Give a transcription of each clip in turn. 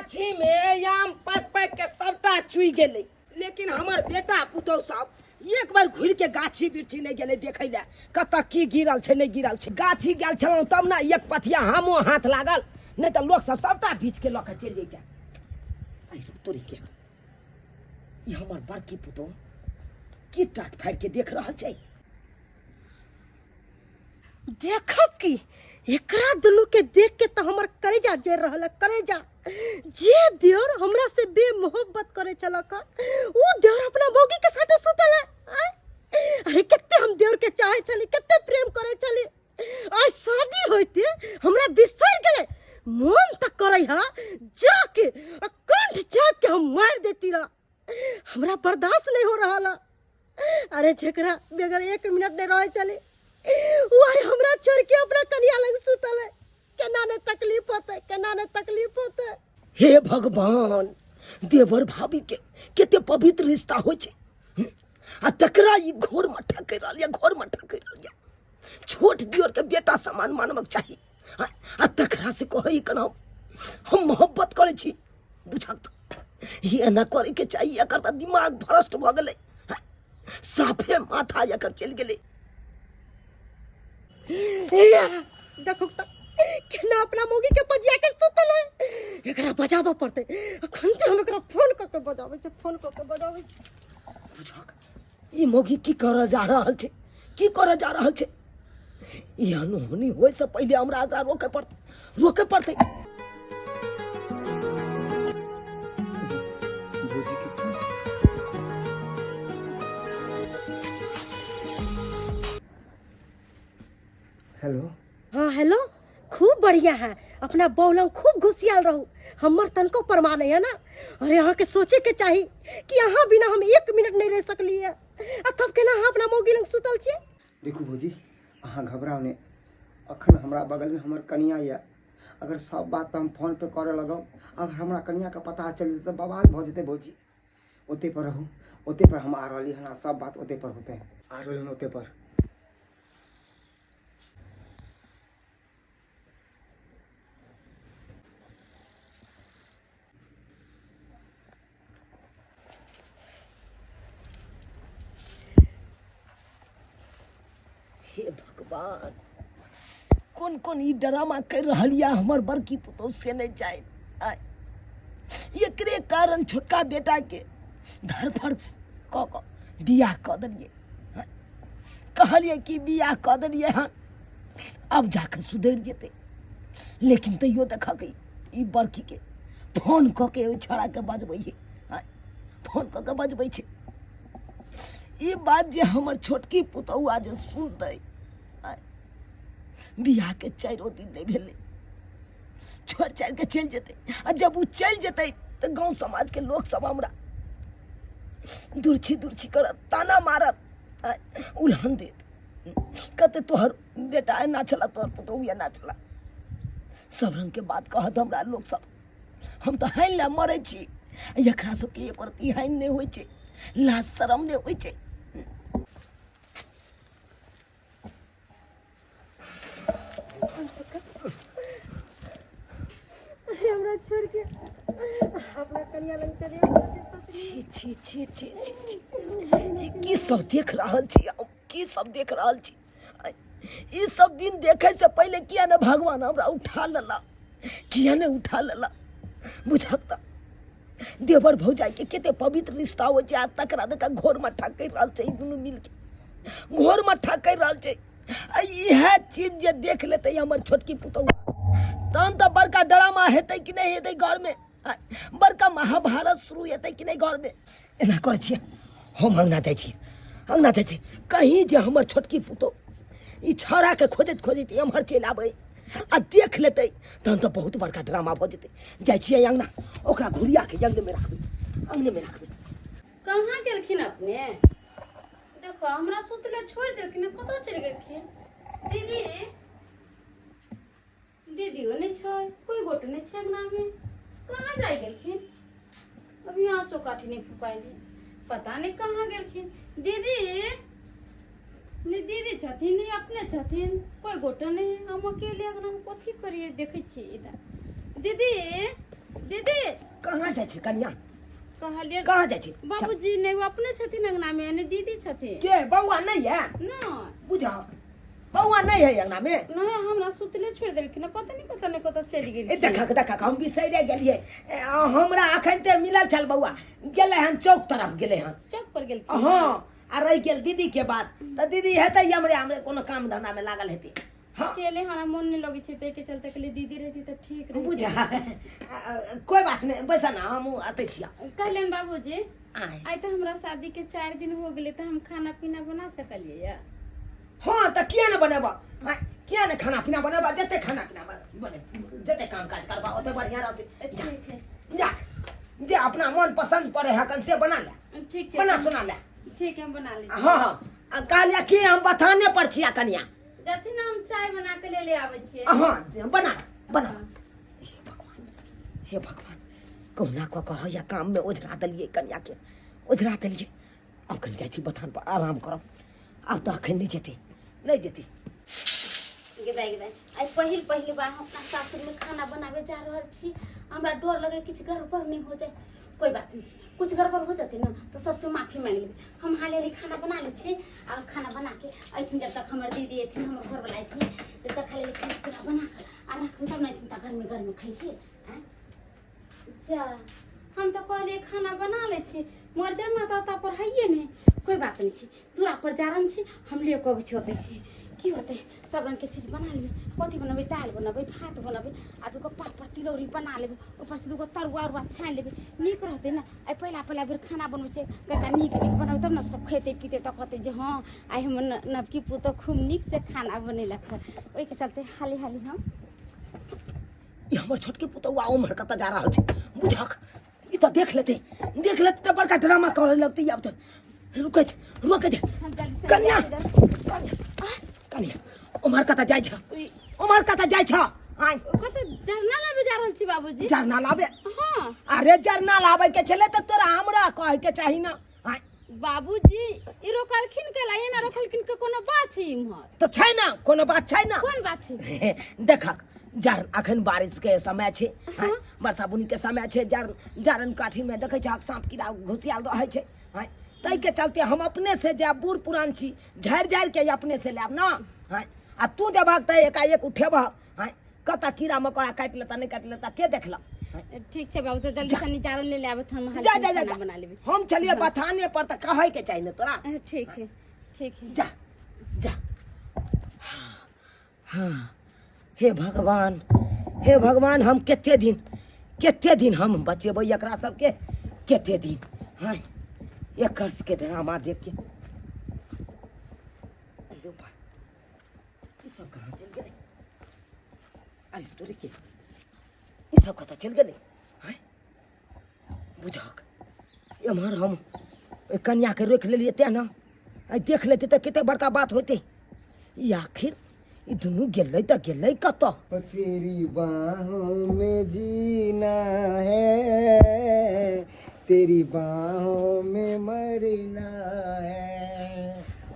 गाछी में आम पक पक के सबटा चुई गेले, लेकिन हमर बेटा पुतौ सब एक बार घुर के गाछी बिरछी नहीं गेले देखै ले कत की गिरल छै नहीं गिरल छै। गाछी गेल छलौ तब ना एक पथिया हमो हाथ लागल, नहीं तो लोग सब सबटा बीच के लके चल जइते। आई तोरी के ई हमर बड़की पुतौ की टाट फाड़ के देख रहल छै। देखब की एकरा दुनू के देख के तो हमर करेजा जर रहल है। करेजा जे देवर हमरा से बेमोहब्बत करे चला का वो देवर अपना मौगी के साथे सुतल है। अरे कितने हम देवर के चाहे चली, कितने प्रेम करे चली। आज शादी होते हमरा बिसर गेले, मन तक करे हा जाके कंठ चाप के हम मार देती रहा। हमरा बर्दाश्त नहीं हो रहा ला। अरे झकरा बगैर 1 मिनट नहीं रहे चले वही हमरा छोड़ के अपना कन्या लग सुतल है। केना ने तकलीफ होता है, केना ने तकलीफ होता है। हे भगवान, देवर भाभी के केते पवित्र रिश्ता होय छै आ तकरा ई घोर मठा कर रहल या, घोर मठा कर रहल या। छोट दियोर के बेटा समान मानवक चाही आ तकरा से कहई कना हम मोहब्बत करे छी। बुझत ई एना करे के चाहिए, एकर त दिमाग भ्रष्ट भ गेलै, साफे माथा एकर चल गेलै। देखो त केना अपना मौगी के बजिया के सुतल है। एकरा बजाबा पड़ते, अखन ते हम एकरा फोन क के बजाबै छै, फोन क के बजाबै छै। बुझक ई मौगी की करे जा रहल छै, की करे जा रहल छै। ई अनहोनी होय से पहले हमरा एकरा रोके पड़ते, रोके पड़ते। हेलो। हाँ हेलो, खूब बढ़िया है। अपना बौलम खूब घुसियाल रहू, हमर तनको परमान है ना। अरे यहाँ के सोचे के चाहिए कि यहाँ बिना हम 1 मिनट नहीं रह सकली है। तब केना अहाँ अपना मौगी लग सुतल छियै। देखू भौजी, अहाँ घबराओ ने। अखन हमरा बगल में हमर कनिया या, अगर सब बात हम फोन पे करे लगब, अगर हमरा कनिया का पता चल जेतै तो बवाल भ जेतै। भौजी ओते पर रहू, ओते पर हम आ रहली हन, सब बात ओते पर होते आ रहल ओते पर। हे भगवान, कौन कौन ई ड्रामा कर रहल या हमर बड़की पुतौ से नहीं जाए। आय एकरे कारण छोटका बेटा के धरफड़ क बियाह क दिलिए। कहलिए कि बियाह क दिलिए हन, अब जाकर सुधर जेते। लेकिन तैयो देखा गई ई बड़की के फोन क के ओइ छड़ा के बजबै है, फोन क के बजबै छै। ई बात जे हमर छोटकी पुतौआ जे सुनतै, बियाह के 4 दिन नहीं भेले, छोड़ छाड़ के चल जेते। आ जब वो चल जेते तो गांव समाज के लोग सब हमरा दुर्छी दुर्छी करत, ताना मारत, उल्हन देत, कहते तोहर बेटा ना चला, तोहर पुतौआ ना चला। सब रंग के बात कहत हमरा लोग सब। हम तो हाइन ला मरे छी, एकरा सबके एक रती हाइन नहीं होय छै, लाज शरम नहीं होय छै। हमरा छोड़ के अपना कन्या लग चलिए। छी छी छी छी छी छी, ई की सब देख रहल छी, की सब देख रहल छी। ई सब दिन देखे से पहले किया न भगवान हमरा उठा लेला, किया न उठा लेला। बुझत देवर भौजाई के केते पवित्र रिश्ता हो छै, आ तकरा देख घोर मठा कर रहल छै। ई दुनू मिल के घोर मठा कर रहल छै। इहे चीज जे देख लेते हमर छोटकी पुतौआ, तहन तो बड़का ड्रामा हेतै कि नहीं हेतै घर में, बड़का महाभारत शुरू हेतै कि नहीं घर में। एना करे छियै हम अंगना जाइ छी, अंगना जाइ छी। कहीं जे हमर छोटकी पुतौ ई छौड़ा के खोजैत खोजैत एम्हर चलि आबै आ देख लेतै, तहन तो बहुत बड़का ड्रामा भऽ जेतै। जाइ छियै अंगना, ओकरा घुरिया के अंगने में रखबै, अंगने में रखबै। कहाँ गेलखिन अपने? देखो हमरा सुतले छोड़ देलखिन, कतऽ चलि गेलखिन? दीदी दीदियो नहीं छै, कोई गोट नहीं छै अंगना में, कहाँ जाय गेलखिन? अभी यहाँ चौकाठी नहीं फुकाइली, पता नहीं कहाँ गेलखिन। दीदी नहीं, दीदी छथिन नहीं, अपने छथिन, कोई गोटा नहीं। हम अकेले अंगना में कथी करिए, देखे छी इधर। दीदी दीदी कहाँ जाइ छी कनिया कहलिए कहाँ जाइ छी बाबूजी ने वो अपने छथिन अंगना में ने दीदी छथिन के बौआ नहीं है ना बुझा बौआ नहीं है अंगना में नहीं हमरा सुतले छोड़ देलखिन पता नहीं कत चली गेल ए देखा हम बिसरे गेलिए हमरा अखन ते मिलल छल बौआ गेले हन चौक तरफ गेले हन चौक पर गेल हाँ आ रह गेल दीदी के बाद तो दीदी हेतै हमरे कोनो काम धंधा में लागल हेतै हाँ अकेले हमारा मन नहीं लगे छे ते के चलते के लिए दीदी रहती तो ठीक रहती बुझा कोई बात नहीं बैसा ना हम आते छिया कहलन बाबूजी आय आई तो हमरा शादी के 4 दिन हो गेले तो हम खाना पीना बना सकलिए या हाँ तो किया न बनेबा किया न खाना पीना बनेबा जते खाना पीना बने जते काम काज करबा ओते बढ़िया रहते ठीक है जा जे अपना मन पसंद पड़े हकन से बना ले ठीक है बना सुना ले ठीक है हम बना ले हाँ हाँ कहलिया कि हम बताने पर छिया कनिया जथि ना हम चाय बना के ले आवे छिए हाँ बना बना हे भगवान कहुना को कह या काम में ओझरा दलिए कन्या के ओझरा दलिए अब कल जाइ छी बथान पर आराम करब अब तो अखन नहीं जेते गिदाई आई पहिल बार हम अपना सासुर में खाना बनावे जा रहल छी हमरा डर लगे किछ गड़बड़ नहीं हो जाए कोई बात नहीं छी कुछ गड़बड़ हो जाते ना तो सबसे माफी मांग लेबे हम हाले खाना बना ले छी और खाना बना के अइथिन जब तक हमर दीदी अइथिन हमर घर वाला अइथिन जब तक खाले खाना पूरा बना के आ रखबे तब नहीं त घर में खाइए हैं जा हम तो कहले खाना बना ले छी मर जाना ता पर हइए नहीं कोई बात नहीं छी दूरा पर जारन छी हम लिए को भी होते छी की होते सब रंग के चीज बना लेबे कथी बनबे दाल बनबे भात बनबे आ दुगो पापड़ तिलौरी बना लेबे ऊपर से दुगो तरुआ उरुआ छान लेबे नीक रहते ना आई पहला बेर खाना बनबे छे कका नीक बनबे तब ना सब खेते पीते त कहते जे हां आई हम नबकी पुतो खूब नीक से खाना बनेलक ओइ के चलते हाली हम ये हमर छोटके पुतौआ उमर कत जा रहल छै बुझक ई तो देख लेते तो बड़का ड्रामा करे लगते अब तो रुक दे कन्या उमर कत जाय छ आय कत जरना लाबे जा रहल छी बाबूजी जरना लाबे हां अरे जरना लाबे के छले त तोरा हमरा कहे के चाही ना आय बाबूजी ई रोकलखिन के लाए ना रोकलखिन के कोनो बात छै इम्हर तो छै ना कोनो बात छै ना कोन बात छै देखक जार अखन बारिश के समय छै वर्षा बुनी के समय छै जारन काठी में देखे छ सांप कीड़ा घुसियाल रहे छै तै के चलते हम अपने से जाब बूढ़ पुरान छी झाड़ के अपने से लेब ना आ तू जब भागते एकाएक उठेब कता कीड़ा मकोड़ा काट लेता नहीं काट लेता के देखला ठीक छै बाबू तो जल्दी से निचारन ले ले आबत हम जा खाना बना लेबे हम चलिए बथाने पर त कहे के चाहिए तोरा ठीक है जा हाँ हे भगवान हम केते दिन हम बचेबै एकरा सबके केते दिन हाँ एक कर्ज के ड्रामा देख के अरे भाई ये सब कहाँ चल गए अरे तोरे के ये सब कता चल गए हाँ बुझक एम्हर हम कन्या के रोक लेलिए ते ना देख लेते तो केते बड़का बात होते आखिर ये दोनों गेलै त गेलै कत तेरी बाहों में जीना है तेरी बाहों में मरना है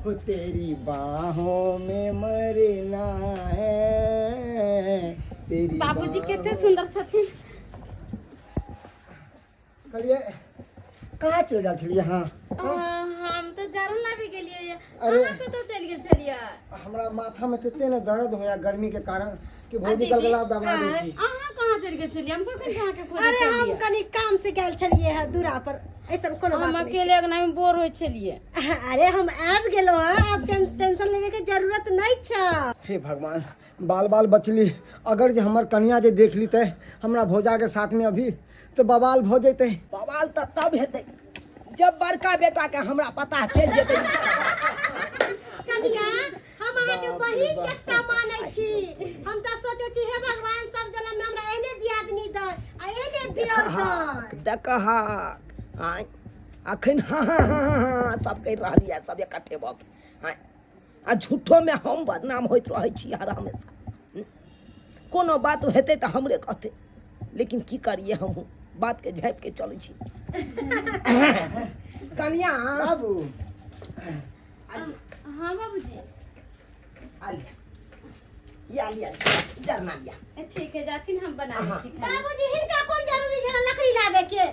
वो तेरी बाहों में मरना है तेरी बाबूजी केते सुंदर छथिन कहिए कहाँ चल जा छलिए हाँ हम तो जारन लाबे गेलिए अरे कहाँ कतो चल गेल छलिए हमरा माथा में तेते न दर्द होया गर्मी के कारण कि भौजी गलगला दबा दै छी अहाँ कहाँ चल गेल छलिए हम कखन जहाँ के खोज अरे हम कनी काम से गेल छलिए है दूरा पर ऐसन कोनो बात हम नहीं अकेले अंगना में बोर होय छलिए अरे हम आबि गेलो हैं अब टेंशन लेवे के जरूरत नहीं छ हे भगवान बाल बचली अगर जे हमर कन्या जे देख ली ते हमरा भौजा के साथ में अभी तो बवाल भ जैते बवाल त तब हेतै जब बड़का बेटा के हमरा पता चल जेतै कन्या हम अहाँ के बहिन जत्ता मानै छी हम त सोचै छी हे भगवान सब जन्म में हमरा एहने दियादनी द आ एहने दियर द डकहा आय अखन हाँ सब कहि रहलिए सब इकट्ठे भ गेल आ झूठो में हम बदनाम होइत रहै छी हर हमेशा कोनो बात हेतै त हमरे कहते लेकिन की करिए हम बात के झाँप के चलै छी कन्या बाबू हाँ बाबूजी या लिया जरना लिया। ठीक है जाती हम बना हाँ। दी खाना। बाबूजी हिनका कौन जरूरी है लकड़ी लागे के?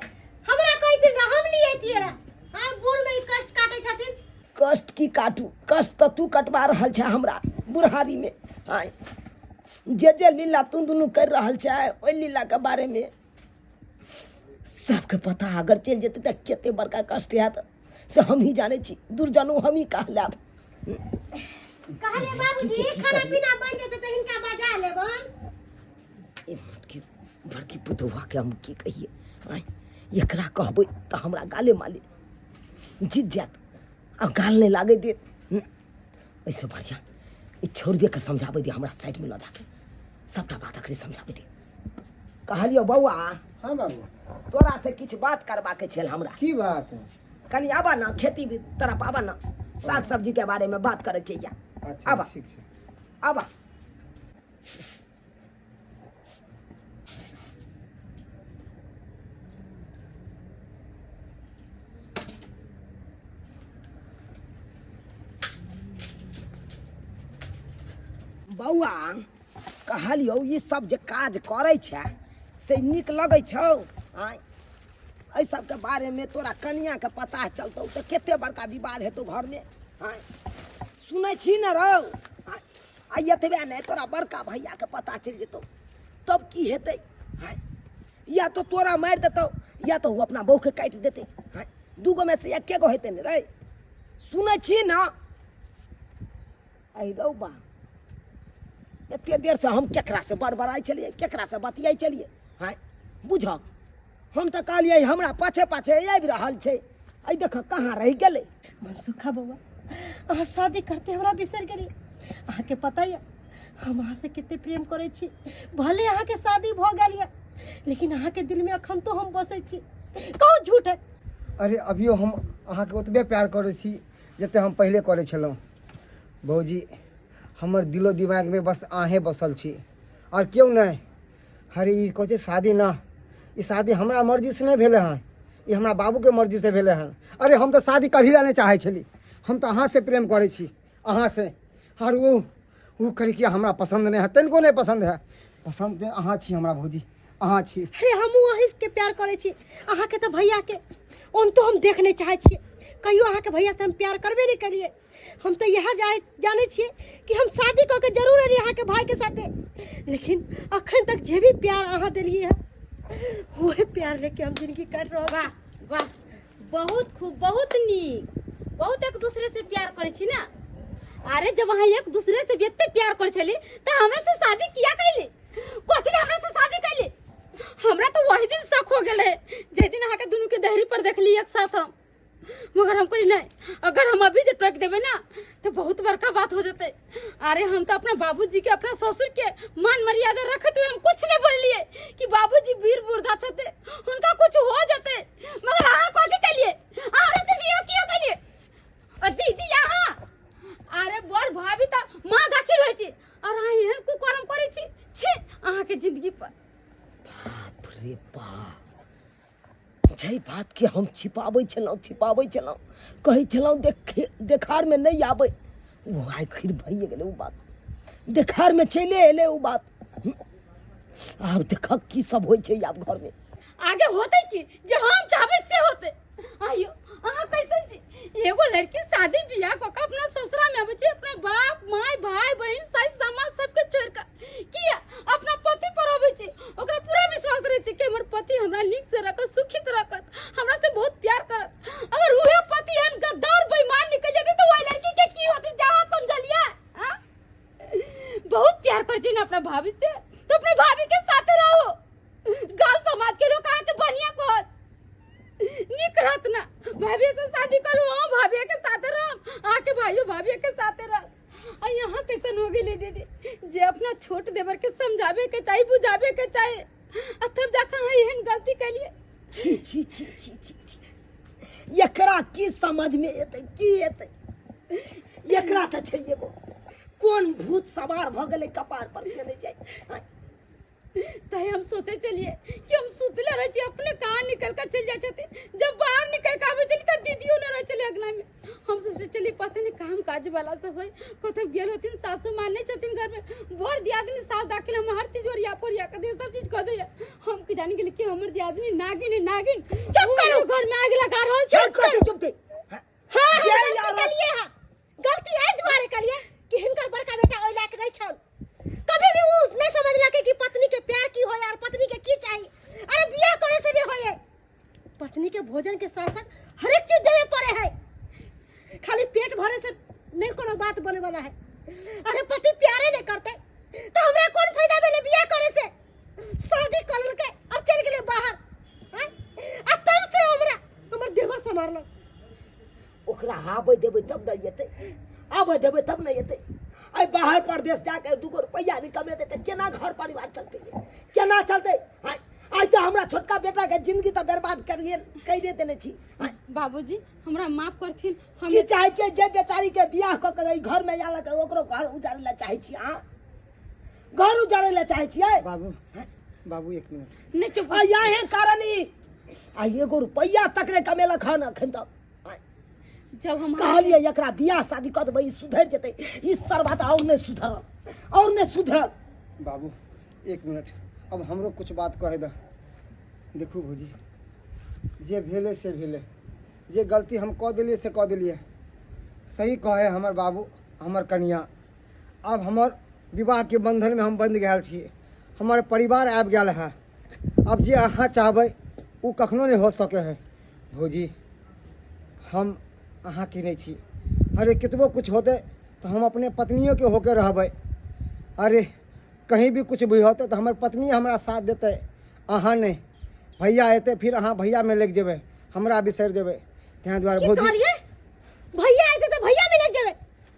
हमरा कहती ना हम लिए तियरा। हां बूढ़ में कष्ट काटे छथिन। कष्ट की काटू, कष्ट तो तू कटवा रहल छै हमरा बुढ़ारी में। आय जे लीला तू दुनू कर रहल छै ओइ लीला के बारे में सबके पता अगर चल जेतै त कते बड़का कष्ट हैत से हम ही जाने छी। दूर जानू हम ही कह लेब। कहले बाबूजी खाना पीना बन जेते त हिनका बजा लेबन। ए की बड़की पुतौहा के हम की कहिए। आय एकरा कहबै त हमरा गाले माले जीत जात। अब गाल नहीं लागे दे। ऐसे बढ़िया ई छोड़बे के समझाबे दे हमरा साइड में ल जाके सबटा बात अकरे समझाबे दे। कहलियो बौआ हाँ बाबू तोरा से किछ बात करबा के छल हमरा। की बात? कनी आबा ना खेती तरफ आबा ना साग सब्जी के बारे में बात करे के या। अच्छा आबा ठीक छै। आबा बौआ कहलियो ई सब जे काज करे छै से नीक लगे छौ। आय एहि सबके बारे में तोरा कनिया के पता चलतौ तो केते बड़का विवाद हेतौ घर में। आय सुनै छी न रौ। आ एतबे नहीं तोरा बड़का भैया के पता चल जेतौ तब की हेतै। आय या तो तोरा मार देतौ या तो वो अपना बहू के काट देते। आय दूगो में से एके गो हेतै न रे। सुनै छी न आई रौ बा एते देर से हम केकरा से बड़बड़ाई चलिए केकरा से बतियाई चलिए। हाँ बुझ हम तो कहलिए हमरा पाछे पाछे आबि रहल छै। आई देख कहाँ रह गेले। मनसुखा बउआ अहाँ शादी करते हमरा बिसर गेली। अहाँ के पता है हम अहाँ से कितने प्रेम करे छी। भले अहाँ के शादी भ गेल है लेकिन अहाँ के दिल में अखन तो हम बसे छी। कहू झूठ है? अरे अभियो हम अहाँ के ओतबे प्यार करै छी जते हम पहले करै छलहुँ। बहूजी हमर दिलो दिमाग में बस आहें बसल छी और क्यों नहीं। अरे ई कहै छै शादी ना, ई शादी हमरा मर्जी से नहीं भेले हन, ई हमरा बाबू के मर्जी से भेले हन। अरे हम तो शादी कर ही नहीं चाहे छली। हम तो अहाँ से प्रेम करे छी अहाँ से। और वो करके हमरा पसंद नहीं है, तनिको नहीं पसंद है। पसंद है अहाँ छी हमरा भौजी, अहाँ छी। अरे हमू अहीं के प्यार करे छी। अहाँ के तो भैया के ओम तो हम देखने चाहे छी। कहियो अहाँ के भैया से हम प्यार करबे नहीं करिए। हम तो यह जाने छिए कि हम शादी क के जरूर रही अहाँ के भाई के साथे। लेकिन अखन तक जे भी प्यार अहाँ दिलिए है वही प्यार लेके हम जिंदगी काट रहे। वाह वाह बहुत खूब बहुत नीक। बहुत एक दूसरे से प्यार करे छी ना। अरे जब वहाँ एक दूसरे से व्यक्ति प्यार करे छली तो हमरा से शादी किया कैली? कथी हमरा से शादी कैली? हमरा तो वही दिन शक हो गेले जे दिन अहाँ के दुनू के दहरी पर देखली एक साथ हम। मगर हम कहली नहीं अगर हम अभी जे टोक देवे ना तो बहुत बड़का बात हो जाते। अरे हम तो अपना बाबूजी के अपना ससुर के मान मर्यादा रखते हुए हम कुछ नहीं बोलिए कि बाबूजी वीर बुर्धा छते उनका कुछ हो जाते। मगर अहाँ कथी कैलिए? हमरा से बियाह किया कैलिए? और दीदी यहाँ अरे बड़ भाभी तो माँ दाखिल होई छी और अहाँ एहन कुकर्म करे छी। छी अहाँ के जिंदगी पर। बाप रे बाप छै बात के हम छिपाबै छलहुँ कहै छलहुँ देखार में नहीं आबै। वो आखिर भइए गेलै। वो बात देखार में चले एले। वो बात आब देख की सब होइ छै आब घर में। आगे होते कि जो हम चाहबे से होते। आइयो अहाँ कैसन छी? एगो लड़की शादी बियाह क के अपना ससुरा में आबै छै अपना बाप माय भाई बहन सास समाज सबके छोड़ के किया अपना पति पर आबै छै। ओकरा पूरा विश्वास रहे छै कि हमर पति हमरा नीक से रखत सुखित रखत हमरा से बहुत प्यार करत। अगर उहे पति एहन गद्दार बेईमान निकल जेते तो वही लड़की के की होती जहां तुम जलिए। बहुत प्यार कर छी ना अपना भाभी से तो अपने भाभी के साथ रहो। गांव समाज के लोग आके बढ़िया कहत निक रहत ना। भाभी से शादी करू हम भाभी के साथ रह आके भाइयों भाभी के साथ रह। आ यहाँ कैसन हो गेले दीदी जे अपना छोट देवर के समझावे के चाहिए बुझावे के चाहिए तब जाकर हाँ एहन गलती कैलिए। छी छी छी छी छी छी एकरा की समझ में एतै की एतै? एकरा तो छै एगो कौन भूत सवार भ गेलै कपार पर से नहीं जाए। तय हम सोचे चलिए कि हम सुतले रह छी अपने कहाँ निकल कर चल जाए छथि। जब बाहर निकल के आवे चली त दीदियो न रह चले अगना में। हम सोचे चली पता नहीं काम काज वाला सब है कतब गेल होतिन सासू मां नहीं छथिन घर में बोर दिया आदमी साल दाखिल हम हर चीज ओरिया पोरिया कर दे सब चीज कर दे हम के जाने के लिए कि हमर दिया आदमी नागिन है नागिन चुप करो। घर में आग लगा रहल चल छै कर चुप थे हाँ जे गलती यार- कलिए है गलती एहि दुआरे कलिए कि हिनकर बड़का बेटा ओइ लायक नहीं छल कभी भी वो नहीं समझलकै कि पत्नी के प्यार की होय और पत्नी के की चाहिए अरे बियाह करे से नहीं होय पत्नी के भोजन के साथ साथ हर एक चीज देवे पड़े है खाली पेट भरे से नहीं कोनो बात बने वाला है अरे पति प्यारे नहीं करते तो हमरा कौन फायदा भेले बियाह करे से शादी कर लेके अब चल गेले बाहर हैं आ तब से हमरा हमर देवर संभालल ओकरा आबै देबै तब न एतै आबै देबै तब न एतै आई बाहर प्रदेश जाके 2 रुपया नहीं कमेतै तऽ केना घर परिवार चलतै केना चलतै आई तो हमरा छोटका बेटा के जिंदगी तो बर्बाद करिए देने छी आय, बाबूजी हमरा माफ करथिन हम की चाहे छै जे बेचारी के बियाह क के ई घर में आला के ओकरो घर उजाड़े ला चाहे छी अहाँ घर उजाड़े ला चाहे छियै बाबू बाबू एक मिनट नहीं चुप आ यही कारण ई आ 1 रुपया तक नहीं कमेलक हन अखन तक आय, जब हम कहलिए एकरा बियाह शादी कर देबै ई सुधर जेतै ई सरबत और नहीं सुधरल बाबू एक मिनट अब हमरो कुछ बात कहे द देखू भौजी जे भेले से भेले जे गलती हम कह दिलिए से कह दिलिए सही कहे हमर बाबू हमर कनिया अब हमर विवाह के बंधन में हम बंध गए छी हमर परिवार आबि गेल है अब जे अहाँ चाहबै उ कखनो नहीं हो सके है भौजी हम अहाँ की नहीं छी अरे कितबो कुछ होते तो हम अपने पत्नियों के होके रहबै अरे कहीं भी कुछ भी होते तो हमार पत्नी हमारा साथ देते अहाँ नहीं भैया अते फिर अहाँ भैया में लग जेबे हमरा बिसर देबे तैं द्वारे की भौजी कहलिए भैया आते तो भैया में लग जावे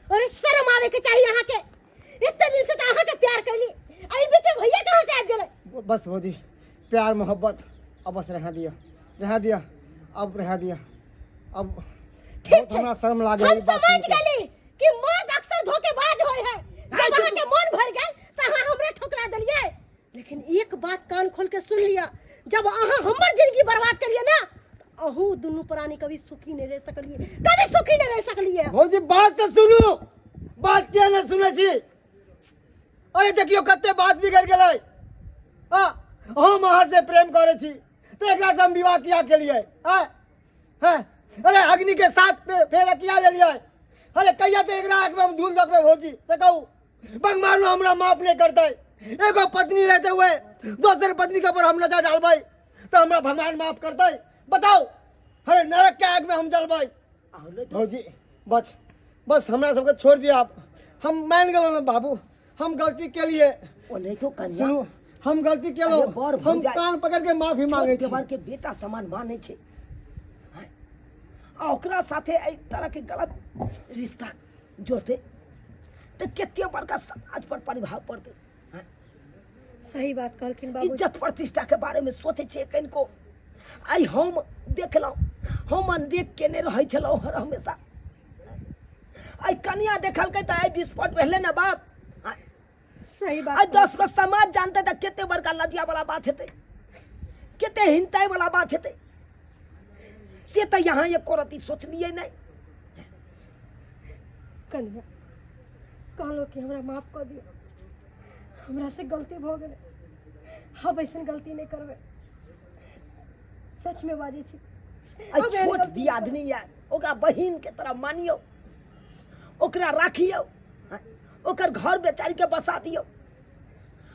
अरे शर्म आवे के चाहिए अहाँ के इतने दिन से तो अहाँ के प्यार कैली आई बीच में भैया कहां से आ गेले बस भौजी प्यार मोहब्बत अब बस रह दिया अब रह दिया अब ठीक बहुत हमरा शर्म लागे हम ई बात समझ सुन के। गेली कि मर्द अक्सर धोखेबाज होय है जब अहाँ के मन भर गेल तो अहाँ हमरा ठुकरा देलिए लेकिन एक बात कान खोल के सुन लिया जब अहाँ हमर जिंदगी बर्बाद करिए ना अहू दुनू प्राणी कभी सुखी नहीं रह सकलिए भौजी बात तो सुनू बात क्या न सुने छी अरे देखियो कते बात बिगड़ गेलै हम अहाँ से प्रेम करे छी तो एकरा से हम विवाह किया के लिए अरे अग्नि के साथ फेर किया ले लिया अरे कहिया तो एकरा आंख में हम धूल रखबे भौजी तो कहू भगवान हमरा माफ नहीं करते एगो पत्नी रहते हुए दोसर पत्नी के ऊपर हम नजर डालबै तो हमरा भगवान माफ करते बताओ अरे नरक के आग में हम जलबै भौजी बस हमरा सबके छोड़ दिया आप हम मान गेलहुँ ना बाबू हम गलती के लिए ओ नहीं तो कन्या सुनू हम गलती अरे बर केलहुँ हम भौजाई- कान पकड़ के माफी मांगे छी के बेटा समान माने छै आय, आ ओकरा साथे एहि तरह के गलत रिश्ता जोड़ते तो केते बड़का समाज पर प्रभाव पड़ते आय, सही बात कहलखिन बाबू इज्जत प्रतिष्ठा के बारे में सोचे छे कनिको आई हम देखलहुँ हम अनदेख केने रहै छलहुँ हर हमेशा आई कनिया देखलकै तऽ आई विस्फोट भेलै ना बात आय, सही आई बात 10 को समाज जानते तो केते बड़का लज्जा वाला बात हेतै केते हिंताई वाला बात हेतै से तो यहाँ एको रति सोचलिए नहीं कन्या कहलो कि हमरा माफ कर दियो हमरा से गलती भ गेलै अब ऐसन गलती नहीं करबे सच में बाजी छी आई अब एहन छोट गलती दिया आदमी है ओकरा बहिन के तरह मानियो ओकरा राखियो आय, ओकर घर बेचारी के बसा दियो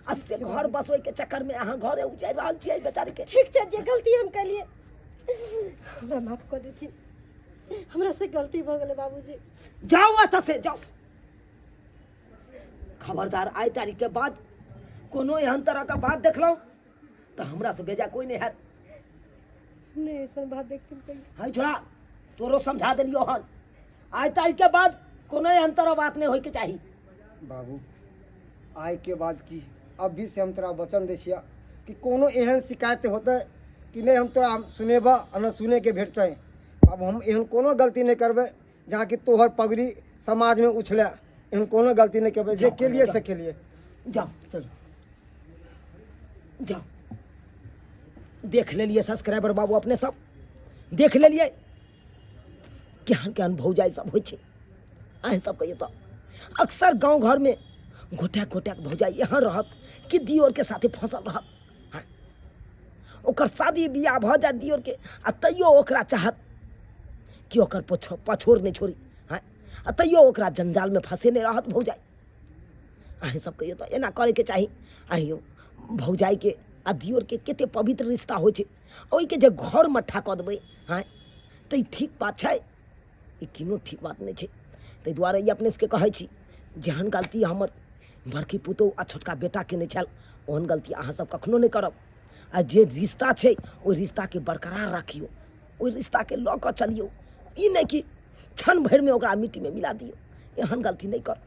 आ से घर बसोई के चक्कर में अहाँ घरे उजाड़ रहल छियै बेचारी के ठीक छै जे गलती हम कलिए हमरा माफ कर देती हमरा से गलती भ गेलै बाबूजी जाओ एतऽ से जाओ खबरदार आइ तारीख के बाद कोनो एहन तरह का बात देखलहुँ तो हमरा से बेजा कोई नहीं है नहीं ऐसन बात देखती कहीं हाय छोड़ा तोरो समझा दिलियो हन आइ तारीख के बाद कोनो एहन तरह बात नहीं होय के चाही बाबू आय के बाद की अभी से हम तोरा वचन दै छियै कि कोनो एहन शिकायत होते कि नहीं हम तोरा सुनेबा आ न सुने के भेटतै अब हम एहन कोनो गलती नहीं करबै जहाँ कि तोहर पगड़ी समाज में उछले एहन कोनो गलती नहीं करबै जे के लिए से के लिए जाओ चलो जाओ देख लेलिए सब्सक्राइबर बाबू अपने सब देख लेलिए केहन केहन भौजाई सब होइ छै अहें सब कहिए तो अक्सर गांव घर में गोटा गोटा भौजाई यहाँ रहत कि दियोर के साथे फंसल रहत। हाँ ओकर शादी बियाह भ जाए दियोर के आ तैयो ओकरा चाहत कि ओकर पछोर नहीं छोड़ी। हाँ आ तैयो ओकरा जंजाल में फंसे नहीं रहत भौजाई। अहें सब कहियो तो एना करे के चाही। अहियो भौजाई के आ दियोर के कते पवित्र रिश्ता होइ छै, ओहि के जे घर में ठाक देबै हाँ तो ठीक बात छै, ई किनो ठीक बात नहीं छै। ताहि दुआरे ई अपने सबके कहै छी जेहन गलती हमर बड़की पुतहु आ छोटका बेटा केने छल ओहन गलती अहाँ सब कखनो नहीं करब। आ जे रिश्ता छै ओहि रिश्ता के बरकरार राखियो, ओहि रिश्ता के लऽ कऽ चलियो, ई नहीं कि क्षण भर में ओकरा मिट्टी में मिला दियो। एहन गलती नहीं करब।